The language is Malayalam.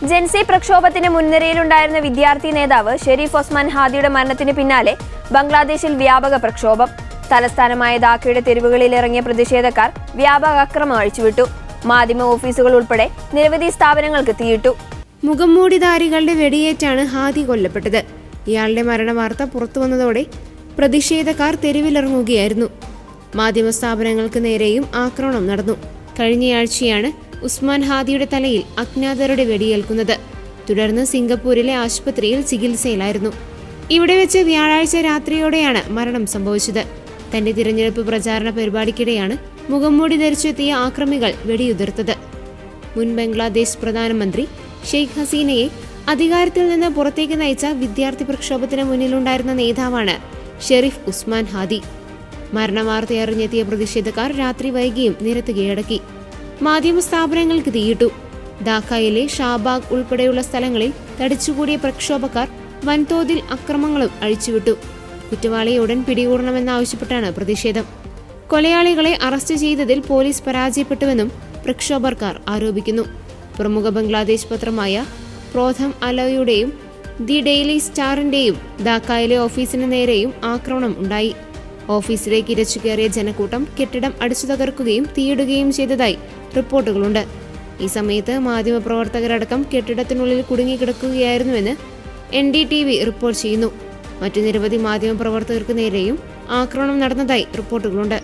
ജൻസി പ്രക്ഷോഭത്തിന് മുൻനിരയിലുണ്ടായിരുന്ന വിദ്യാർത്ഥി നേതാവ് ഷെരീഫ് ഒസ്മാൻ ഹാദിയുടെ മരണത്തിന് പിന്നാലെ ബംഗ്ലാദേശിൽ വ്യാപക പ്രക്ഷോഭം. തലസ്ഥാനമായ ധാക്കയുടെ തെരുവുകളിൽ ഇറങ്ങിയ പ്രതിഷേധക്കാർ വ്യാപക അക്രമം അഴിച്ചുവിട്ടു. മാധ്യമ ഓഫീസുകൾ ഉൾപ്പെടെ നിരവധി സ്ഥാപനങ്ങൾക്ക് തീയിട്ടു. മുഖംമൂടിധാരികളുടെ വെടിയേറ്റാണ് ഹാദി കൊല്ലപ്പെട്ടത്. ഇയാളുടെ മരണവാർത്ത പുറത്തുവന്നതോടെ പ്രതിഷേധക്കാർ തെരുവിലിറങ്ങുകയായിരുന്നു. മാധ്യമ സ്ഥാപനങ്ങൾക്ക് നേരെയും ആക്രമണം നടന്നു. കഴിഞ്ഞയാഴ്ചയാണ് ഉസ്മാൻ ഹാദിയുടെ തലയിൽ അജ്ഞാതരുടെ വെടിയേൽക്കുന്നത്. തുടർന്ന് സിംഗപ്പൂരിലെ ആശുപത്രിയിൽ ചികിത്സയിലായിരുന്നു. ഇവിടെ വെച്ച് വ്യാഴാഴ്ച രാത്രിയോടെയാണ് മരണം സംഭവിച്ചത്. തന്റെ തിരഞ്ഞെടുപ്പ് പ്രചാരണ പരിപാടിക്കിടെയാണ് മുഖംമൂടി ധരിച്ചെത്തിയ ആക്രമികൾ വെടിയുതിർത്തത്. മുൻ ബംഗ്ലാദേശ് പ്രധാനമന്ത്രി ഷെയ്ഖ് ഹസീനയെ അധികാരത്തിൽ നിന്ന് പുറത്തേക്ക് നയിച്ച വിദ്യാർത്ഥി പ്രക്ഷോഭത്തിന് മുന്നിലുണ്ടായിരുന്ന നേതാവാണ് ഷെരീഫ് ഉസ്മാൻ ഹാദി. മരണവാർത്തയറിഞ്ഞെത്തിയ പ്രതിഷേധക്കാർ രാത്രി വൈകിയും നിരത്ത് കീഴടക്കി. മാധ്യമ സ്ഥാപനങ്ങൾക്ക് തീയിട്ടു. ധാക്കയിലെ ഷാബാഗ് ഉൾപ്പെടെയുള്ള സ്ഥലങ്ങളിൽ തടിച്ചുകൂടിയ പ്രക്ഷോഭക്കാർ വൻതോതിൽ അക്രമങ്ങളും അഴിച്ചുവിട്ടു. കുറ്റവാളിയെ ഉടൻ പിടികൂടണമെന്നാവശ്യപ്പെട്ടാണ് പ്രതിഷേധം. കൊലയാളികളെ അറസ്റ്റ് ചെയ്തതിൽ പോലീസ് പരാജയപ്പെട്ടുവെന്നും പ്രക്ഷോഭക്കാർ ആരോപിക്കുന്നു. പ്രമുഖ ബംഗ്ലാദേശ് പത്രമായ പ്രോഥം അലോയുടെയും ദി ഡെയിലി സ്റ്റാറിന്റെയും ധാക്കയിലെ ഓഫീസിന് നേരെയും ആക്രമണം ഉണ്ടായി. ഓഫീസിലേക്ക് ഇരച്ചു കയറിയ ജനക്കൂട്ടം കെട്ടിടം അടിച്ചു തകർക്കുകയും തീയിടുകയും ചെയ്തതായി റിപ്പോർട്ടുകളുണ്ട്. ഈ സമയത്ത് മാധ്യമപ്രവർത്തകരടക്കം കെട്ടിടത്തിനുള്ളിൽ കുടുങ്ങിക്കിടക്കുകയായിരുന്നുവെന്ന് NDTV റിപ്പോർട്ട് ചെയ്യുന്നു. മറ്റു നിരവധി മാധ്യമപ്രവർത്തകർക്ക് നേരെയും ആക്രമണം നടന്നതായി റിപ്പോർട്ടുകളുണ്ട്.